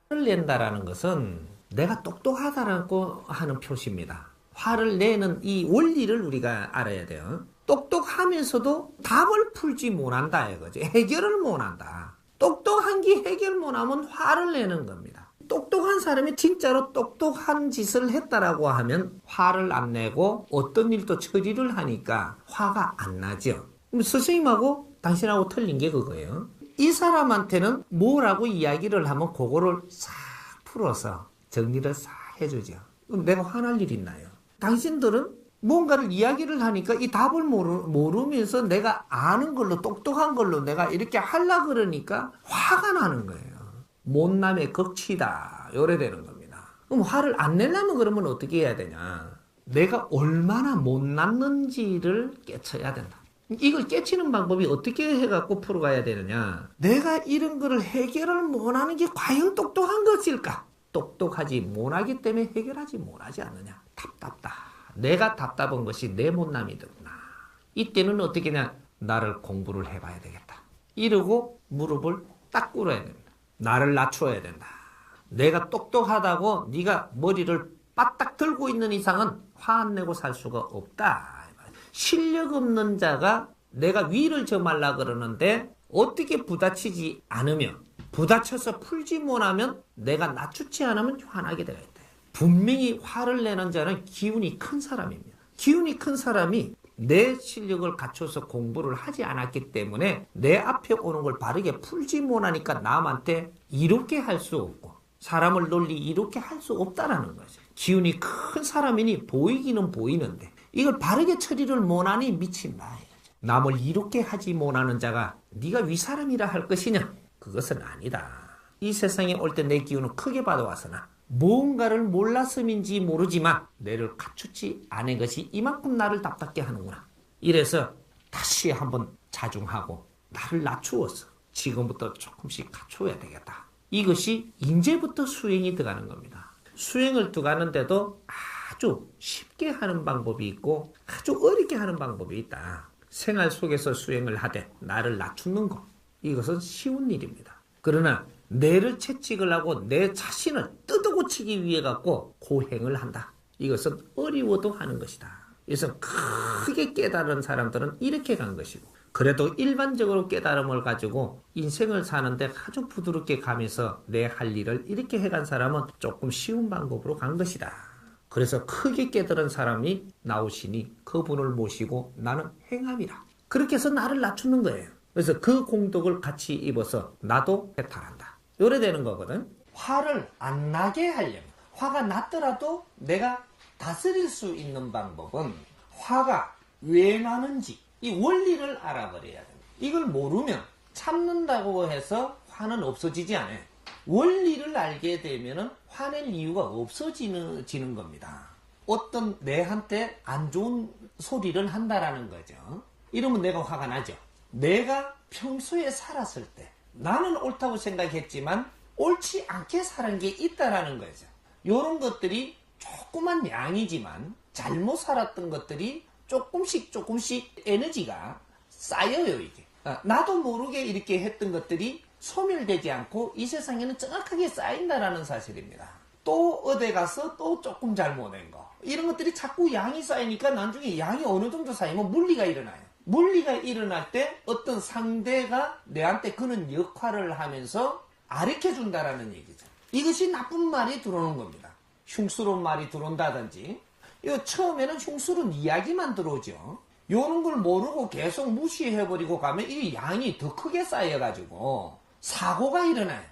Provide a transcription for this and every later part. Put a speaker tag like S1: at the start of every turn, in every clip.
S1: 화를 낸다라는 것은 내가 똑똑하다라고 하는 표시입니다. 화를 내는 이 원리를 우리가 알아야 돼요. 똑똑하면서도 답을 풀지 못한다 이거지. 해결을 못한다. 똑똑한 게 해결 못하면 화를 내는 겁니다. 똑똑한 사람이 진짜로 똑똑한 짓을 했다라고 하면 화를 안 내고 어떤 일도 처리를 하니까 화가 안 나죠. 그럼 스승님하고 당신하고 틀린 게 그거예요. 이 사람한테는 뭐라고 이야기를 하면 그거를 싹 풀어서 정리를 싹 해주죠. 그럼 내가 화날 일 있나요? 당신들은 뭔가를 이야기를 하니까 이 답을 모르면서 내가 아는 걸로 똑똑한 걸로 내가 이렇게 하려고 그러니까 화가 나는 거예요. 못남의 극치다. 요래 되는 겁니다. 그럼 화를 안 내려면 그러면 어떻게 해야 되냐? 내가 얼마나 못났는지를 깨쳐야 된다. 이걸 깨치는 방법이 어떻게 해갖고 풀어가야 되느냐? 내가 이런 거를 해결을 못하는 게 과연 똑똑한 것일까? 똑똑하지 못하기 때문에 해결하지 못하지 않느냐? 답답다. 내가 답답한 것이 내 못남이더구나. 이때는 어떻게 하냐? 나를 공부를 해봐야 되겠다. 이러고 무릎을 딱 꿇어야 됩니다. 나를 낮춰야 된다. 내가 똑똑하다고 네가 머리를 빠딱 들고 있는 이상은 화 안 내고 살 수가 없다. 실력 없는 자가 내가 위를 점하려 그러는데 어떻게 부딪히지 않으면 부딪혀서 풀지 못하면 내가 낮추지 않으면 화나게 되겠다. 분명히 화를 내는 자는 기운이 큰 사람입니다. 기운이 큰 사람이 내 실력을 갖춰서 공부를 하지 않았기 때문에 내 앞에 오는 걸 바르게 풀지 못하니까 남한테 이롭게 할 수 없고 사람을 널리 이롭게 할 수 없다라는 거죠. 기운이 큰 사람이니 보이기는 보이는데 이걸 바르게 처리를 못하니 미친다. 남을 이롭게 하지 못하는 자가 네가 윗사람이라 할 것이냐? 그것은 아니다. 이 세상에 올 때 내 기운은 크게 받아왔으나 뭔가를 몰랐음인지 모르지만 내를 갖추지 않은 것이 이만큼 나를 답답게 하는구나. 이래서 다시 한번 자중하고 나를 낮추어서 지금부터 조금씩 갖춰야 되겠다. 이것이 이제부터 수행이 들어가는 겁니다. 수행을 들어가는데도 아주 쉽게 하는 방법이 있고 아주 어렵게 하는 방법이 있다. 생활 속에서 수행을 하되 나를 낮추는 것, 이것은 쉬운 일입니다. 그러나 뇌를 채찍을 하고 내 자신을 뜯어고치기 위해 갖고 고행을 한다. 이것은 어려워도 하는 것이다. 그래서 크게 깨달은 사람들은 이렇게 간 것이고 그래도 일반적으로 깨달음을 가지고 인생을 사는데 아주 부드럽게 가면서 내 할 일을 이렇게 해간 사람은 조금 쉬운 방법으로 간 것이다. 그래서 크게 깨달은 사람이 나오시니 그분을 모시고 나는 행함이라. 그렇게 해서 나를 낮추는 거예요. 그래서 그 공덕을 같이 입어서 나도 해탈한다. 요래 되는 거거든. 화를 안 나게 하려면 화가 났더라도 내가 다스릴 수 있는 방법은 화가 왜 나는지 이 원리를 알아버려야 됩니다. 이걸 모르면 참는다고 해서 화는 없어지지 않아요. 원리를 알게 되면 화낼 이유가 없어지는 겁니다. 어떤 내한테 안 좋은 소리를 한다라는 거죠. 이러면 내가 화가 나죠. 내가 평소에 살았을 때 나는 옳다고 생각했지만 옳지 않게 살은 게 있다라는 거죠. 이런 것들이 조그만 양이지만 잘못 살았던 것들이 조금씩 에너지가 쌓여요. 이게 나도 모르게 이렇게 했던 것들이 소멸되지 않고 이 세상에는 정확하게 쌓인다라는 사실입니다. 또 어디 가서 또 조금 잘못한 거 이런 것들이 자꾸 양이 쌓이니까 나중에 양이 어느 정도 쌓이면 물리가 일어나요. 물리가 일어날 때 어떤 상대가 내한테 그런 역할을 하면서 가르쳐준다라는 얘기죠. 이것이 나쁜 말이 들어오는 겁니다. 흉스러운 말이 들어온다든지 이거 처음에는 흉스러운 이야기만 들어오죠. 이런 걸 모르고 계속 무시해버리고 가면 이 양이 더 크게 쌓여가지고 사고가 일어나요.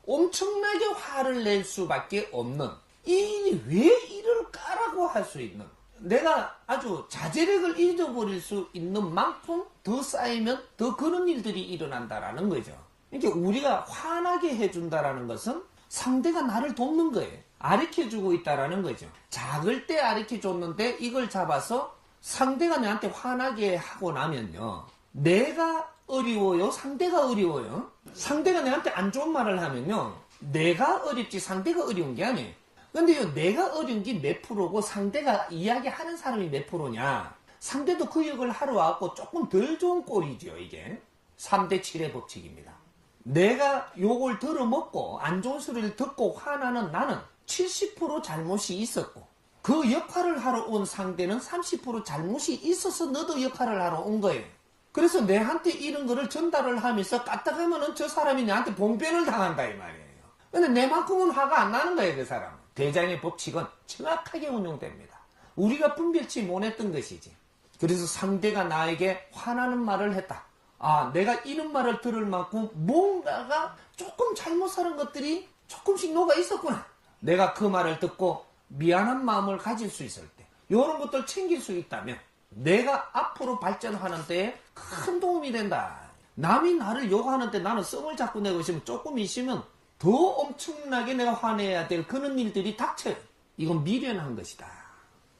S1: 엄청나게 화를 낼 수밖에 없는 왜 이럴까라고 할 수 있는 내가 아주 자제력을 잃어버릴 수 있는 만큼 더 쌓이면 더 그런 일들이 일어난다라는 거죠. 그러니까 우리가 화나게 해준다라는 것은 상대가 나를 돕는 거예요. 가르쳐주고 있다라는 거죠. 작을 때 가르쳐줬는데 이걸 잡아서 상대가 내한테 화나게 하고 나면요. 내가 어려워요? 상대가 어려워요? 상대가 내한테 안 좋은 말을 하면요. 내가 어렵지 상대가 어려운 게 아니에요. 근데 내가 어려운 게 몇 프로고 상대가 이야기하는 사람이 몇 프로냐. 상대도 그 역을 하러 와갖고 조금 덜 좋은 꼴이죠. 이게 3대 7의 법칙입니다. 내가 욕을 들어먹고 안 좋은 소리를 듣고 화나는 나는 70% 잘못이 있었고 그 역할을 하러 온 상대는 30% 잘못이 있어서 너도 역할을 하러 온 거예요. 그래서 내한테 이런 거를 전달을 하면서 까딱하면은 저 사람이 나한테 봉변을 당한다 이 말이에요. 근데 내만큼은 화가 안 나는 거예요, 그 사람은. 대장의 법칙은 정확하게 운용됩니다. 우리가 분별치 못했던 것이지. 그래서 상대가 나에게 화나는 말을 했다. 아, 내가 이런 말을 들을 만큼 뭔가가 조금 잘못 사는 것들이 조금씩 녹아 있었구나. 내가 그 말을 듣고 미안한 마음을 가질 수 있을 때, 이런 것들 챙길 수 있다면 내가 앞으로 발전하는 데에 큰 도움이 된다. 남이 나를 욕하는데 나는 썸을 잡고 내고 있으면 조금 있으면 더 엄청나게 내가 화내야 될 그런 일들이 닥쳐요. 이건 미련한 것이다.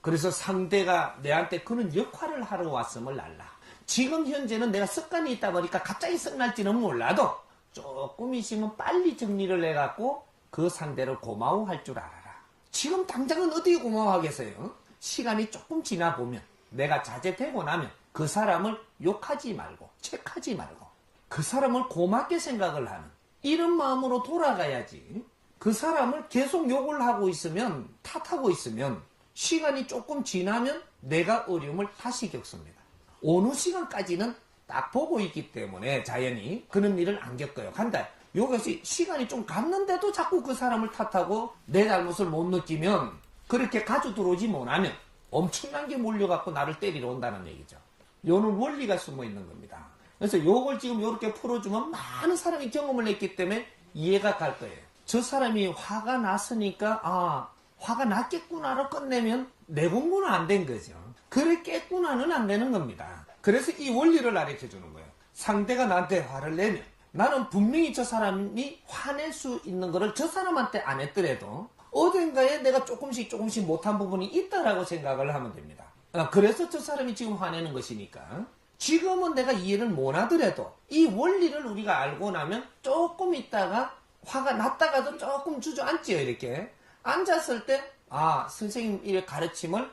S1: 그래서 상대가 내한테 그런 역할을 하러 왔음을 알라. 지금 현재는 내가 습관이 있다 보니까 갑자기 썩날지는 몰라도 조금 있으면 빨리 정리를 해갖고 그 상대를 고마워할 줄 알아라. 지금 당장은 어떻게 고마워하겠어요? 시간이 조금 지나 보면 내가 자제되고 나면 그 사람을 욕하지 말고 책하지 말고 그 사람을 고맙게 생각을 하는 이런 마음으로 돌아가야지. 그 사람을 계속 욕을 하고 있으면 탓하고 있으면 시간이 조금 지나면 내가 어려움을 다시 겪습니다. 어느 시간까지는 딱 보고 있기 때문에 자연히 그런 일을 안 겪어요. 간다. 요것이 시간이 좀 갔는데도 자꾸 그 사람을 탓하고 내 잘못을 못 느끼면 그렇게 가져 들어오지 못하면 엄청난 게 몰려갖고 나를 때리러 온다는 얘기죠. 요는 원리가 숨어 있는 겁니다. 그래서 요걸 지금 요렇게 풀어주면 많은 사람이 경험을 했기 때문에 이해가 갈 거예요. 저 사람이 화가 났으니까 화가 났겠구나로 끝내면 내 공부는 안 된 거죠. 그랬겠구나는 안 되는 겁니다. 그래서 이 원리를 가르쳐 주는 거예요. 상대가 나한테 화를 내면 나는 분명히 저 사람이 화낼 수 있는 거를 저 사람한테 안 했더라도 어딘가에 내가 조금씩 못한 부분이 있다라고 생각을 하면 됩니다. 그래서 저 사람이 지금 화내는 것이니까 지금은 내가 이해를 못 하더라도 이 원리를 우리가 알고 나면 조금 있다가 화가 났다가도 조금 주저앉지요. 이렇게 앉았을 때 선생님 이 가르침을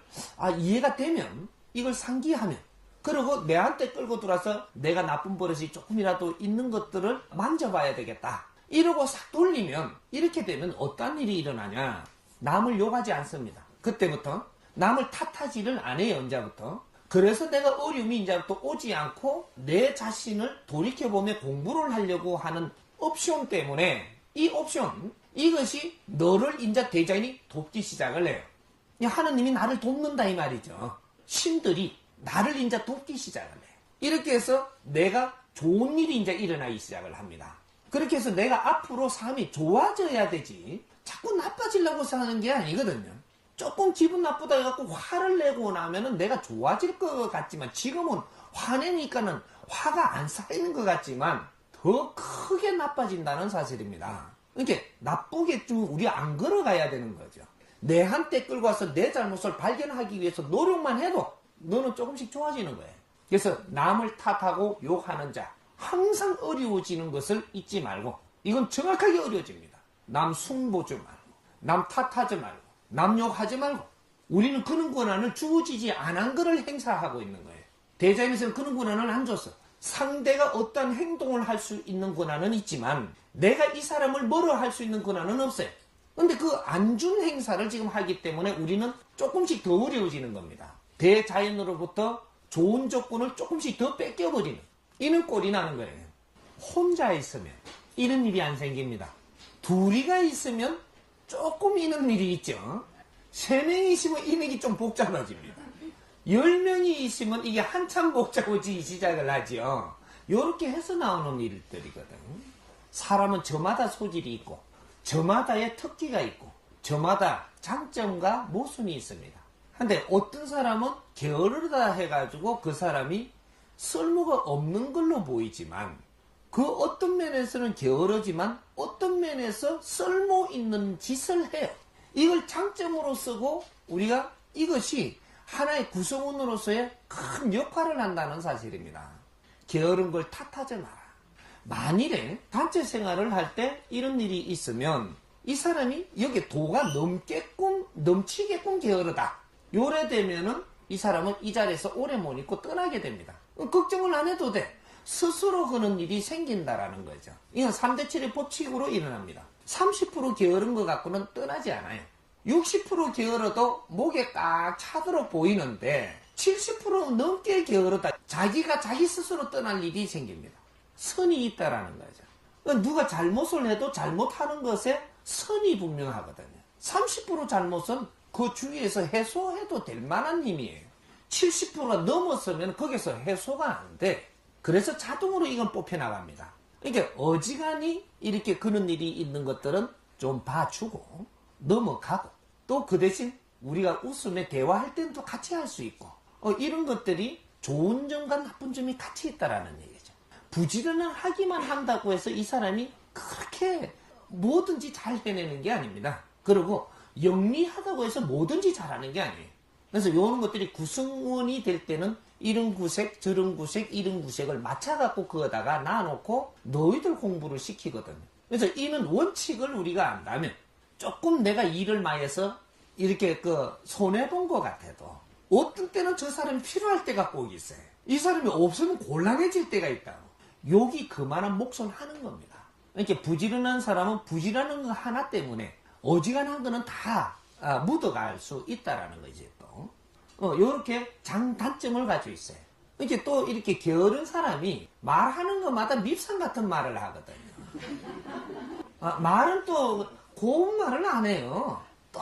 S1: 이해가 되면 이걸 상기하면 그리고 내한테 끌고 들어와서 내가 나쁜 버릇이 조금이라도 있는 것들을 만져봐야 되겠다. 이러고 싹 돌리면 이렇게 되면 어떤 일이 일어나냐. 남을 욕하지 않습니다. 그때부터 남을 탓하지를 안 해요. 이제부터. 그래서 내가 어려움이 이제부터 오지 않고 내 자신을 돌이켜보며 공부를 하려고 하는 옵션 때문에 이 옵션 이것이 너를 이제 대장이 돕기 시작을 해요. 하느님이 나를 돕는다 이 말이죠. 신들이 나를 이제 돕기 시작을 해요. 이렇게 해서 내가 좋은 일이 이제 일어나기 시작을 합니다. 그렇게 해서 내가 앞으로 삶이 좋아져야 되지 자꾸 나빠지려고 사는 게 아니거든요. 조금 기분 나쁘다 해갖고 화를 내고 나면은 내가 좋아질 것 같지만 지금은 화내니까는 화가 안 쌓이는 것 같지만 더 크게 나빠진다는 사실입니다. 그러니까 나쁘게 좀 우리 안 걸어가야 되는 거죠. 내한테 끌고 와서 내 잘못을 발견하기 위해서 노력만 해도 너는 조금씩 좋아지는 거예요. 그래서 남을 탓하고 욕하는 자 항상 어려워지는 것을 잊지 말고 이건 정확하게 어려워집니다. 남 숭보지 말고 남 탓하지 말고 남 욕하지 말고 우리는 그런 권한을 주어지지 않은 것을 행사하고 있는 거예요. 대자연에서는 그런 권한을 안 줬어. 상대가 어떤 행동을 할 수 있는 권한은 있지만 내가 이 사람을 뭐로 할 수 있는 권한은 없어요. 근데 그 안 준 행사를 지금 하기 때문에 우리는 조금씩 더 어려워지는 겁니다. 대자연으로부터 좋은 조건을 조금씩 더 뺏겨버리는 이런 꼴이 나는 거예요. 혼자 있으면 이런 일이 안 생깁니다. 둘이가 있으면 조금 이런 일이 있죠. 3명이 있으면 이런 일이 좀 복잡해집니다. 10명이 있으면 이게 한참 복잡해지기 시작을 하죠. 이렇게 해서 나오는 일들이거든. 사람은 저마다 소질이 있고 저마다의 특기가 있고 저마다 장점과 모순이 있습니다. 근데 어떤 사람은 게으르다 해가지고 그 사람이 쓸모가 없는 걸로 보이지만 그 어떤 면에서는 게으르지만 어떤 면에서 쓸모 있는 짓을 해요. 이걸 장점으로 쓰고 우리가 이것이 하나의 구성원으로서의 큰 역할을 한다는 사실입니다. 게으른 걸 탓하지 마라. 만일에 단체 생활을 할 때 이런 일이 있으면 이 사람이 여기 도가 넘치게끔 게으르다. 요래 되면은 이 사람은 이 자리에서 오래 못 있고 떠나게 됩니다. 걱정을 안 해도 돼. 스스로 그런 일이 생긴다라는 거죠. 이건 3대7의 법칙으로 일어납니다. 30% 게으른 것 갖고는 떠나지 않아요. 60% 게으러도 목에 꽉 차도록 보이는데 70% 넘게 게으르다. 자기가 자기 스스로 떠날 일이 생깁니다. 선이 있다라는 거죠. 그러니까 누가 잘못을 해도 잘못하는 것에 선이 분명하거든요. 30% 잘못은 그 주위에서 해소해도 될 만한 힘이에요. 70%가 넘었으면 거기서 해소가 안 돼. 그래서 자동으로 이건 뽑혀나갑니다. 그러니까 어지간히 이렇게 그런 일이 있는 것들은 좀 봐주고 넘어가고 또 그 대신 우리가 웃으며 대화할 때는 또 같이 할 수 있고 이런 것들이 좋은 점과 나쁜 점이 같이 있다라는 얘기죠. 부지런한 하기만 한다고 해서 이 사람이 그렇게 뭐든지 잘 해내는 게 아닙니다. 그리고 영리하다고 해서 뭐든지 잘하는 게 아니에요. 그래서 이런 것들이 구성원이 될 때는 이런 구색, 저런 구색, 이런 구색을 맞춰갖고 그거다가 놔놓고 너희들 공부를 시키거든요. 그래서 이는 원칙을 우리가 안다면 조금 내가 일을 많이 해서 이렇게 손해본 것 같아도 어떤 때는 저 사람이 필요할 때가 꼭 있어요. 이 사람이 없으면 곤란해질 때가 있다고. 여기 그만한 몫을 하는 겁니다. 이렇게 부지런한 사람은 부지런한 거 하나 때문에 어지간한 거는 다 묻어갈 수 있다라는 거지 또. 요렇게 장단점을 가지고 있어요. 이렇게 또 이렇게 게으른 사람이 말하는 것마다 밉상 같은 말을 하거든요. 말은 또 고운 말을 안 해요. 또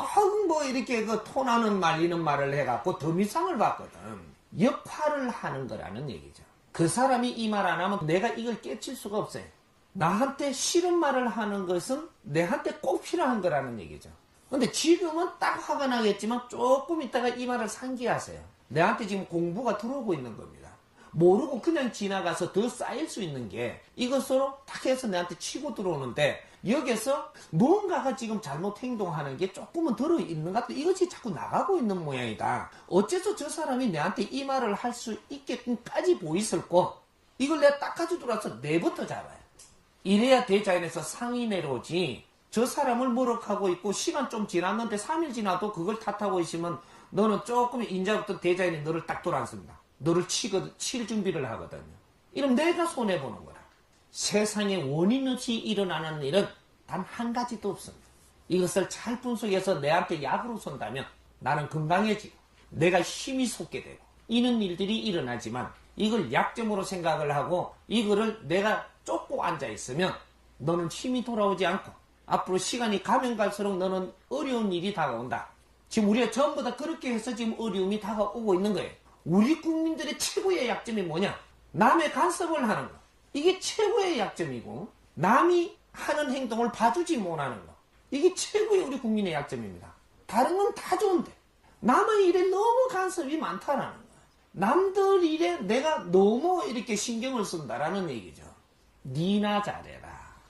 S1: 뭐 이렇게 토나는 말리는 말을 해갖고 더 밉상을 받거든. 역할을 하는 거라는 얘기죠. 그 사람이 이 말 안 하면 내가 이걸 깨칠 수가 없어요. 나한테 싫은 말을 하는 것은 내한테 꼭 필요한 거라는 얘기죠. 근데 지금은 딱 화가 나겠지만 조금 있다가 이 말을 상기하세요. 내한테 지금 공부가 들어오고 있는 겁니다. 모르고 그냥 지나가서 더 쌓일 수 있는 게 이것으로 딱 해서 내한테 치고 들어오는데 여기서 무언가가 지금 잘못 행동하는 게 조금은 들어있는 것 같아. 이것이 자꾸 나가고 있는 모양이다. 어째서 저 사람이 내한테 이 말을 할 수 있게끔까지 보이실고 이걸 내가 딱 가지고 들어와서 내부터 잡아요. 이래야 대자연에서 상이 내려오지. 저 사람을 모욕하고 있고 시간 좀 지났는데 3일 지나도 그걸 탓하고 있으면 너는 조금 인자부터 대자연이 너를 딱 돌아앉습니다. 너를 칠 준비를 하거든요. 이러면 내가 손해보는 거라. 세상에 원인 없이 일어나는 일은 단 한 가지도 없습니다. 이것을 잘 분석해서 내한테 약으로 선다면 나는 건강해지고 내가 힘이 솟게 되고 이런 일들이 일어나지만 이걸 약점으로 생각을 하고 이거를 내가 쫓고 앉아있으면 너는 힘이 돌아오지 않고 앞으로 시간이 가면 갈수록 너는 어려운 일이 다가온다. 지금 우리가 전부 다 그렇게 해서 지금 어려움이 다가오고 있는 거예요. 우리 국민들의 최고의 약점이 뭐냐? 남의 간섭을 하는 거. 이게 최고의 약점이고 남이 하는 행동을 봐주지 못하는 거. 이게 최고의 우리 국민의 약점입니다. 다른 건 다 좋은데 남의 일에 너무 간섭이 많다라는 거예요. 남들 일에 내가 너무 이렇게 신경을 쓴다라는 얘기죠. 니나 잘해라.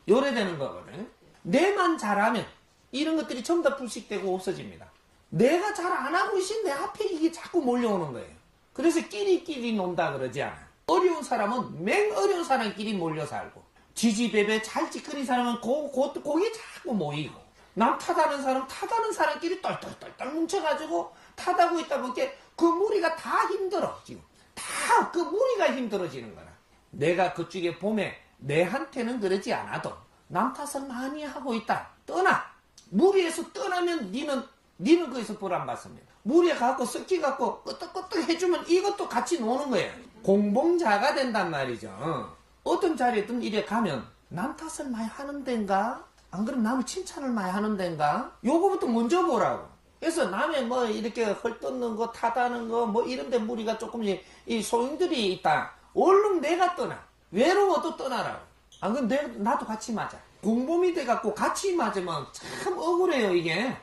S1: 요래 되는 거거든. 내만 잘하면 이런 것들이 전부 다 불식되고 없어집니다. 내가 잘 안 하고 있으면 내 앞에 이게 자꾸 몰려오는 거예요. 그래서 끼리끼리 논다 그러지 않아. 어려운 사람은 맹 어려운 사람끼리 몰려 살고 지지배배 잘 찌끄린 사람은 거기에 자꾸 모이고 남 탓하는 사람 탓하는 사람끼리 똘똘똘똘 뭉쳐가지고 탓하고 있다 보니까 그 무리가 다 힘들어. 지금 다 그 무리가 힘들어지는 거라. 내가 그쪽에 보면 내한테는 그러지 않아도 남 탓을 많이 하고 있다. 떠나. 무리에서 떠나면 니는 거기서 벌 안 받습니다. 무리에 갖고 섞여갖고 끄떡끄떡 해주면 이것도 같이 노는 거예요. 공범자가 된단 말이죠. 어떤 자리에든 이래 가면 남 탓을 많이 하는 데인가? 안 그러면 남을 칭찬을 많이 하는 데인가? 요거부터 먼저 보라고. 그래서 남의 뭐 이렇게 헐뜯는 거 탓하는 거 뭐 이런 데 무리가 조금씩 이 소용들이 있다. 얼른 내가 떠나. 외로워도 떠나라고. 안 그러면 나도 같이 맞아. 공범이 돼갖고 같이 맞으면 참 억울해요 이게.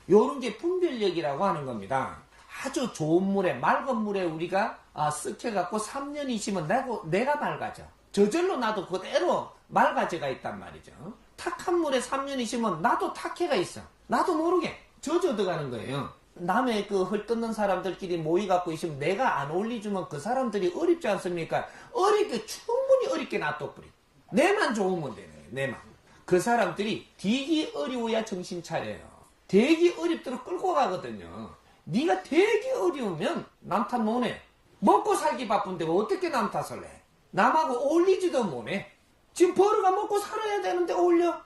S1: 요런 게 분별력이라고 하는 겁니다. 아주 좋은 물에 맑은 물에 우리가 쓱해갖고 3년 있으면 내가 맑아져. 저절로 나도 그대로 맑아져가 있단 말이죠. 탁한 물에 3년 있으면 나도 탁해가 있어. 나도 모르게 젖어들어가는 거예요. 남의 그 헐뜯는 사람들끼리 모이갖고 있으면 내가 안 어울리주면 그 사람들이 어렵지 않습니까? 어렵게 충분히 어렵게 놔둬버리. 내만 좋으면 되네. 내만. 그 사람들이 되게 어려워야 정신 차려요. 되게 어렵도록 끌고 가거든요. 네가 되게 어려우면 남 탓 못해. 먹고 살기 바쁜데 어떻게 남 탓을 해? 남하고 어울리지도 못해. 지금 벌어가 먹고 살아야 되는데 어울려?